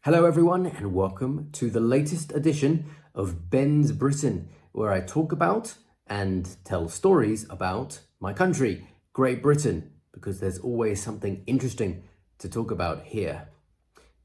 Hello everyone and welcome to the latest edition of Ben's Britain, where I talk about and tell stories about my country, Great Britain, because there's always something interesting to talk about here.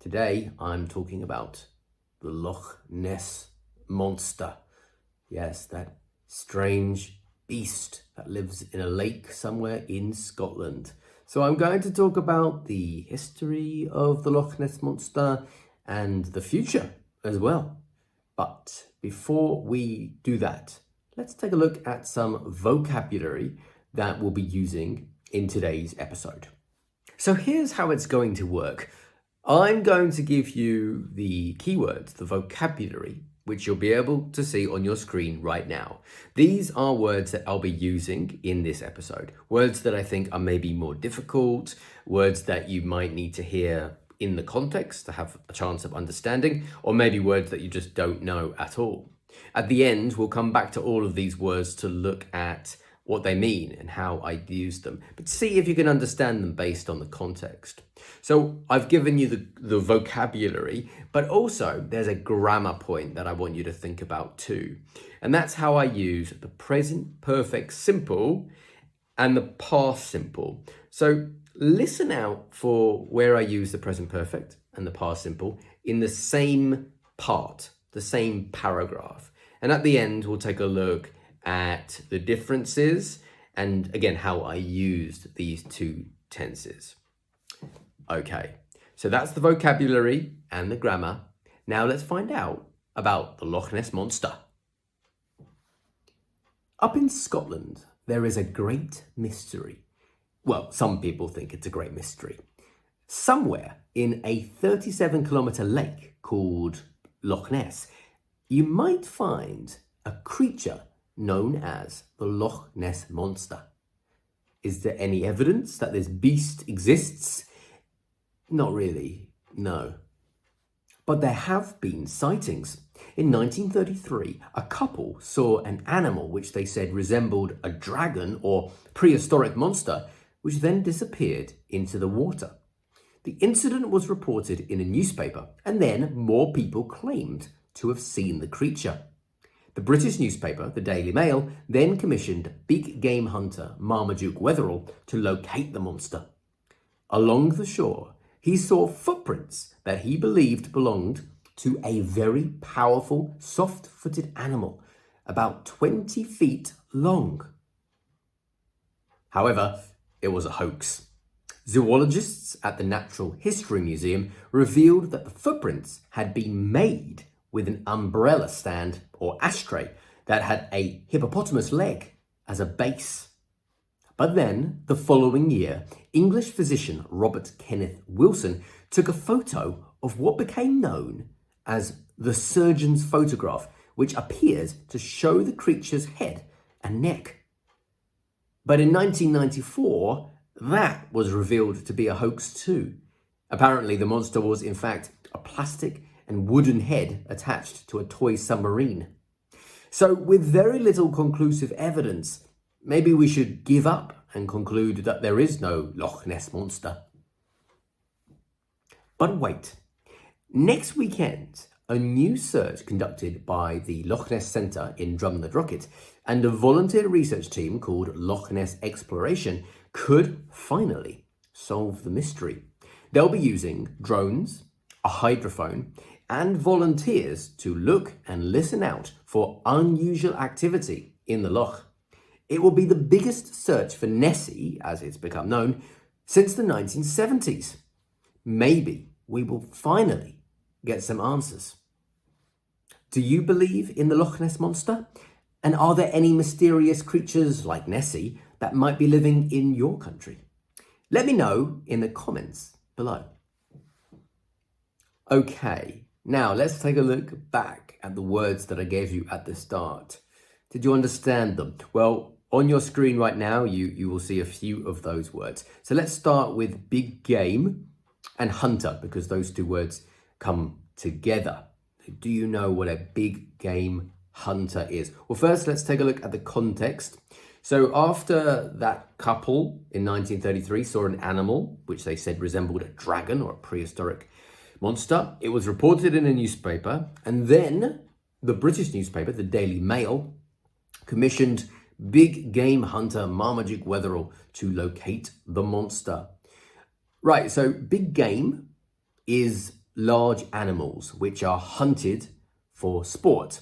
Today I'm talking about the Loch Ness Monster. Yes, that strange beast that lives in a lake somewhere in Scotland. So I'm going to talk about the history of the Loch Ness Monster and the future as well. But before we do that, let's take a look at some vocabulary that we'll be using in today's episode. So here's how it's going to work. I'm going to give you the keywords, the vocabulary, which you'll be able to see on your screen right now. These are words that I'll be using in this episode. Words that I think are maybe more difficult, words that you might need to hear in the context to have a chance of understanding, or maybe words that you just don't know at all. At the end, we'll come back to all of these words to look at what they mean and how I use them, but see if you can understand them based on the context. So I've given you the vocabulary, but also there's a grammar point that I want you to think about too. And that's how I use the present perfect simple and the past simple. So listen out for where I use the present perfect and the past simple in the same part, the same paragraph. And at the end, we'll take a look at the differences and again, how I used these two tenses. Okay, so that's the vocabulary and the grammar. Now let's find out about the Loch Ness Monster. Up in Scotland, there is a great mystery. Well, some people think it's a great mystery. Somewhere in a 37-kilometre lake called Loch Ness, you might find a creature known as the Loch Ness Monster. Is there any evidence that this beast exists? Not really, no. But there have been sightings. In 1933, a couple saw an animal which they said resembled a dragon or prehistoric monster, which then disappeared into the water. The incident was reported in a newspaper, and then more people claimed to have seen the creature. The British newspaper, the Daily Mail, then commissioned big game hunter Marmaduke Wetherell to locate the monster. Along the shore, he saw footprints that he believed belonged to a very powerful, soft-footed animal, about 20 feet long. However, it was a hoax. Zoologists at the Natural History Museum revealed that the footprints had been made with an umbrella stand or ashtray that had a hippopotamus leg as a base. But then, the following year, English physician Robert Kenneth Wilson took a photo of what became known as the surgeon's photograph, which appears to show the creature's head and neck. But in 1994, that was revealed to be a hoax too. Apparently, the monster was in fact a plastic and wooden head attached to a toy submarine. So with very little conclusive evidence, maybe we should give up and conclude that there is no Loch Ness Monster. But wait, next weekend, a new search conducted by the Loch Ness Centre in Drumnadrochit and a volunteer research team called Loch Ness Exploration could finally solve the mystery. They'll be using drones, a hydrophone, and volunteers to look and listen out for unusual activity in the loch. It will be the biggest search for Nessie, as it's become known, since the 1970s. Maybe we will finally get some answers. Do you believe in the Loch Ness Monster? And are there any mysterious creatures like Nessie that might be living in your country? Let me know in the comments below. Okay, now let's take a look back at the words that I gave you at the start. Did you understand them? Well, on your screen right now, you will see a few of those words. So let's start with big game and hunter, because those two words come together. Do you know what a big game hunter is? Well, first, let's take a look at the context. So after that couple in 1933 saw an animal which they said resembled a dragon or a prehistoric monster. It was reported in a newspaper, and then the British newspaper, the Daily Mail, commissioned big game hunter Marmaduke Wetherell to locate the monster. Right, so big game is large animals which are hunted for sport.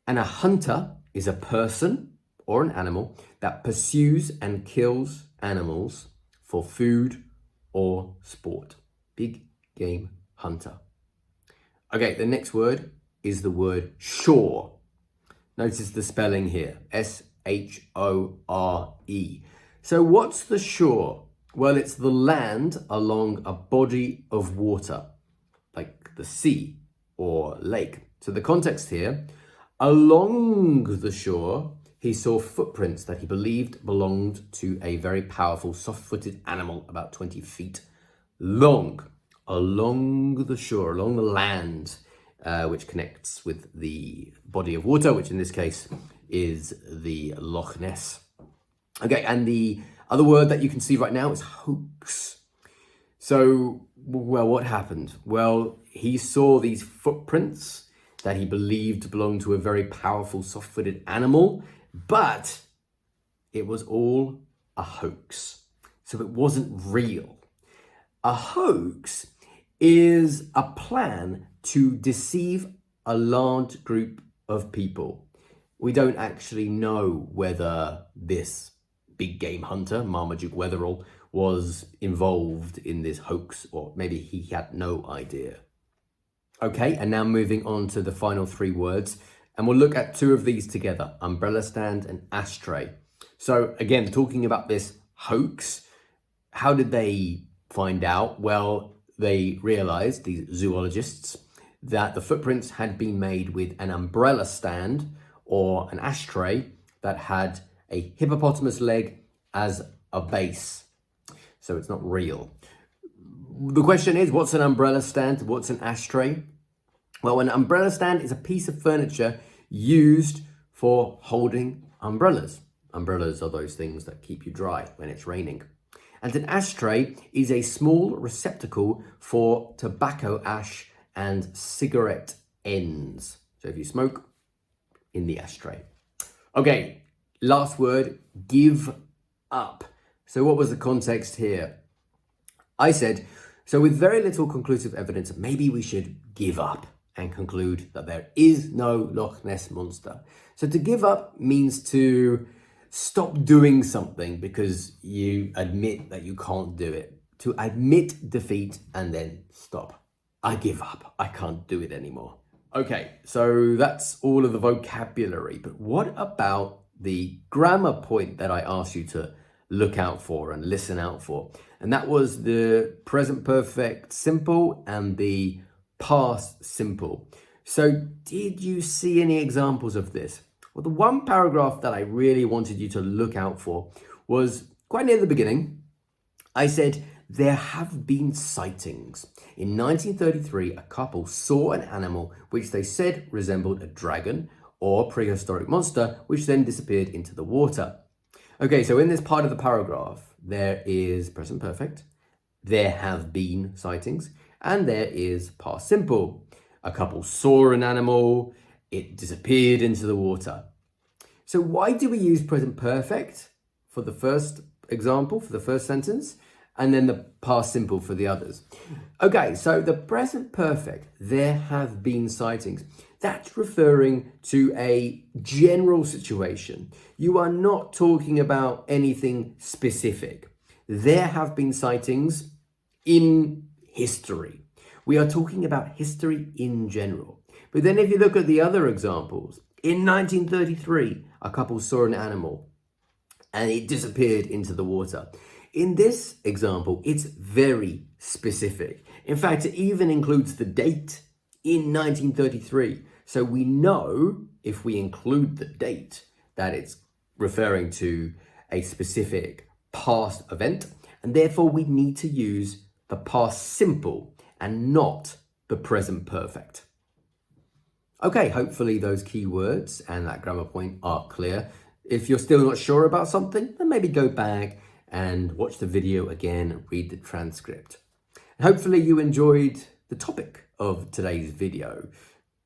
And a hunter is a person or an animal that pursues and kills animals for food or sport. Big game hunter. Okay, the next word is the word shore. Notice the spelling here, S-H-O-R-E. So what's the shore? Well, it's the land along a body of water, like the sea or lake. So the context here, along the shore, he saw footprints that he believed belonged to a very powerful soft-footed animal about 20 feet long. Along the shore, along the land, which connects with the body of water, which in this case is the Loch Ness. Okay, and the other word that you can see right now is hoax. So, well, what happened? Well, he saw these footprints that he believed belonged to a very powerful soft-footed animal, but it was all a hoax. So it wasn't real. A hoax is a plan to deceive a large group of people. We don't actually know whether this big game hunter, Marmaduke Wetherell, was involved in this hoax, or maybe he had no idea. Okay, and now moving on to the final three words, and we'll look at two of these together, umbrella stand and ashtray. So again, talking about this hoax, how did they find out? Well, they realized, these zoologists, that the footprints had been made with an umbrella stand or an ashtray that had a hippopotamus leg as a base. So it's not real. The question is, what's an umbrella stand? What's an ashtray? Well, an umbrella stand is a piece of furniture used for holding umbrellas. Umbrellas are those things that keep you dry when it's raining. And an ashtray is a small receptacle for tobacco ash and cigarette ends. So if you smoke, in the ashtray. Okay, last word, give up. So what was the context here? I said, so with very little conclusive evidence, maybe we should give up and conclude that there is no Loch Ness Monster. So to give up means to stop doing something because you admit that you can't do it. To admit defeat and then stop. I give up. I can't do it anymore. Okay, so that's all of the vocabulary, but what about the grammar point that I asked you to look out for and listen out for? And that was the present perfect simple and the past simple. So did you see any examples of this? Well, the one paragraph that I really wanted you to look out for was quite near the beginning. I said, there have been sightings. In 1933, a couple saw an animal which they said resembled a dragon or prehistoric monster, which then disappeared into the water. Okay, so in this part of the paragraph, there is present perfect, there have been sightings, and there is past simple. A couple saw an animal, it disappeared into the water. So why do we use present perfect for the first example, for the first sentence, and then the past simple for the others? Okay, so the present perfect, there have been sightings. That's referring to a general situation. You are not talking about anything specific. There have been sightings in history. We are talking about history in general. But then if you look at the other examples, in 1933, a couple saw an animal and it disappeared into the water. In this example, it's very specific. In fact, it even includes the date in 1933. So we know, if we include the date, that it's referring to a specific past event, and therefore we need to use the past simple and not the present perfect. Okay, hopefully those key words and that grammar point are clear. If you're still not sure about something, then maybe go back and watch the video again, read the transcript. And hopefully you enjoyed the topic of today's video.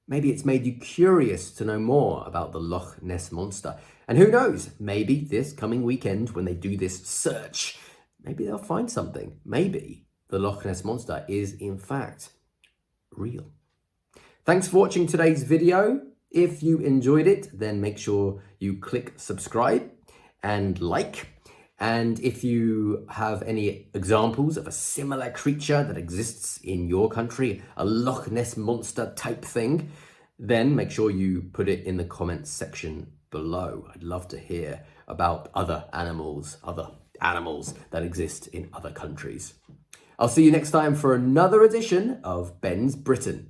Maybe it's made you curious to know more about the Loch Ness Monster. And who knows, maybe this coming weekend when they do this search, maybe they'll find something. Maybe the Loch Ness Monster is in fact real. Thanks for watching today's video. If you enjoyed it, then make sure you click subscribe and like. And if you have any examples of a similar creature that exists in your country, a Loch Ness Monster type thing, then make sure you put it in the comments section below. I'd love to hear about other animals that exist in other countries. I'll see you next time for another edition of Ben's Britain.